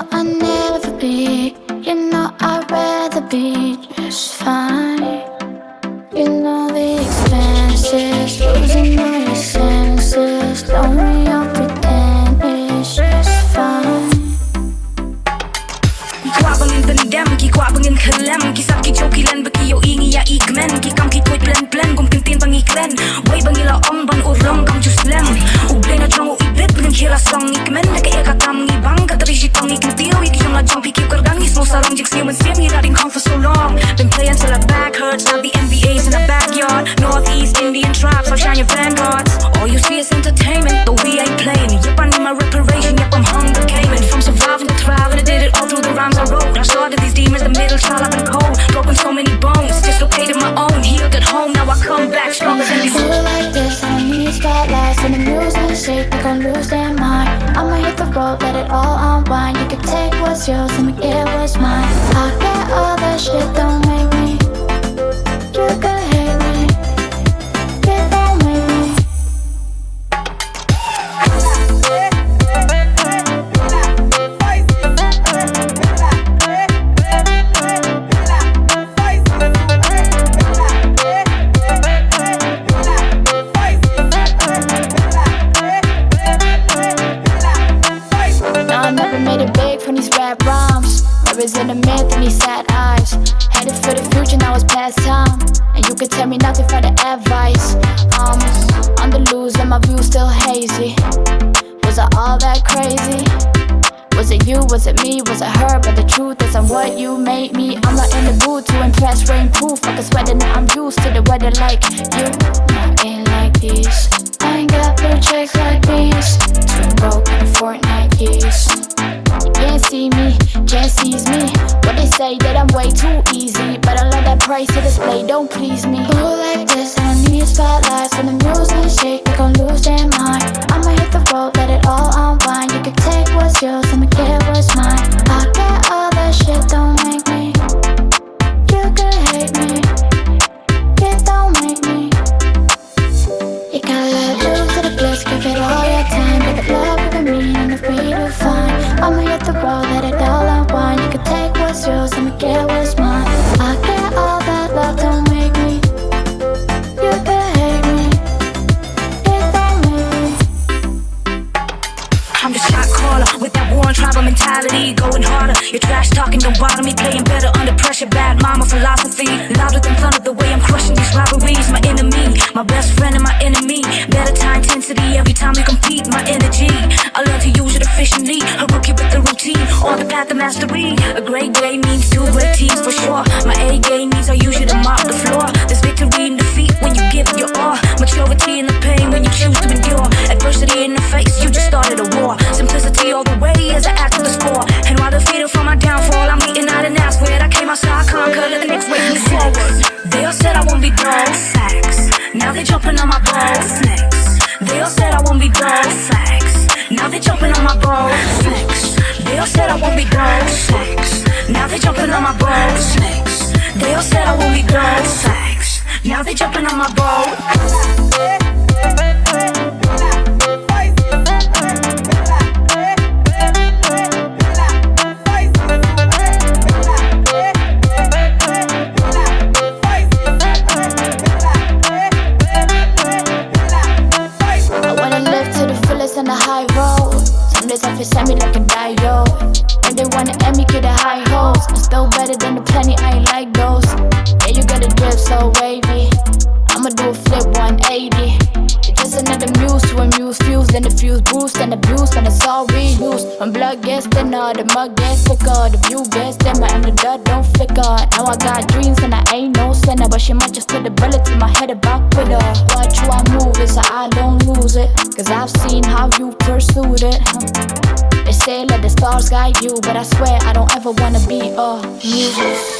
know I'll never be. You know I'd rather be just fine. You know the expenses, losing all your senses. Don't we all pretend it's just fine? Qua bằng in tình đem, kỳ qua bằng in khẩn lem, kỳ sắp kỳ châu kỳ lên, bất kỳ yêu ý nghĩa ý men, kỳ cam kỳ tuổi plan plan, cùng kim tiền bằng ý clan, way bằng ý là ông bằng u rong cam chus lem, u blend ở trong u ibet bằng kia là song ý men, là cái eka cam ý bang, cả tari tông ý kim tiêu, ý trong là trong kỳ kiêu cardang ý small sarong jigs siêu mình xiêm ý riding home for so long, been playing till our back hurts, now the NBA's in the backyard, Northeast Indian tribes, I'll shine your vanguards, all you see is entertainment, though we ain't playing, yep I need my reparation, yep I'm hungry gaming, from surviving to thriving, I did it all through the rhymes I wrote. I started these demons, the middle child I've been cold, broken so many bones, dislocated my own, healed at home, now I come back stronger than before. Feel like this, I need spotlights and the music shake, they gon' lose their mind. I'ma hit the road, let it all unwind. You can take what's yours, I'ma get what's mine. I get all that shit, don't make me. You can hate me, it don't make me. In the myth and these sad eyes, headed for the future, now it's past time, and you can tell me nothing for the advice. On the loose and my view still hazy. Was I all that crazy? Was it you, was it me, was it her? But the truth isn't what you made me. I'm not in the mood to impress, rainproof. I can sweat it, now I'm used to the weather like you. No, ain't like these. I ain't got blue checks like these. Twin broke in Fortnite years. You can't see me, can't seize me. What they say that I'm way too easy, but I love that price to display, don't please me. Ooh, like this, I need spotlights and the music shake, they gon' lose their mind. I'ma hit the road, let it all unwind. You can take what's yours, I'ma get what's mine. I get all that shit, don't make me. You can hate me, it don't make me. You gotta let loose to the bliss, give it all your time. Give it love, give it meaning, it's free to find. I'ma hit the road, let it all unwind. You can take what's yours, I'ma get what's mine. I get all that love, don't make me. You can hate me, it don't make me. I'm the shot caller with that war and tribal mentality, going harder. Your trash talking don't bother me, playing better under pressure. Bad mama philosophy, louder than thunder. The way I'm crushing these robberies, my enemy, my best friend and my enemy. Better time intensity every time we compete. My energy, I learn to use it efficiently. A rookie with the routine, on the path to mastery. A great day means two great teams for sure. My A game means I use you to mop the floor. There's victory in defeat when you give it your all. Maturity in the pain when you choose to endure. Adversity in the face, you just started a war. Simplicity all the way as I add to the score. And while defeated from my downfall, I'm eating out and ass where I came outside, conquer, let the next wave move forward. They all said I won't be dull, facts. Now they jumping on my balls, flex. They all said I won't be dull, facts. Now they jumping on my balls, flex. They all said I won't be dull, facts. Now they jumping on my balls, flex. They all said I won't be dull, facts. Now they jumping on my balls. On the high road, some days I feel semi like a dio. When they wanna end me, get the high hopes. I'm still better than the plenty, I ain't like those. Yeah, you got a drip so wavy. I'ma do a flip 180. It's just another muse to amuse, fuse, then the fuse boost and abuse, and it's all reused. When blood gets thinner, the mug gets thicker, the view gets dimmer, and the dirt don't flicker. Now I got dreams and I ain't no sinner, but she might just put a bullet to my head about with her. Watch who I move it so I don't lose it, cause I've seen how you pursued it. They say let the stars guide you, but I swear I don't ever wanna be a muse.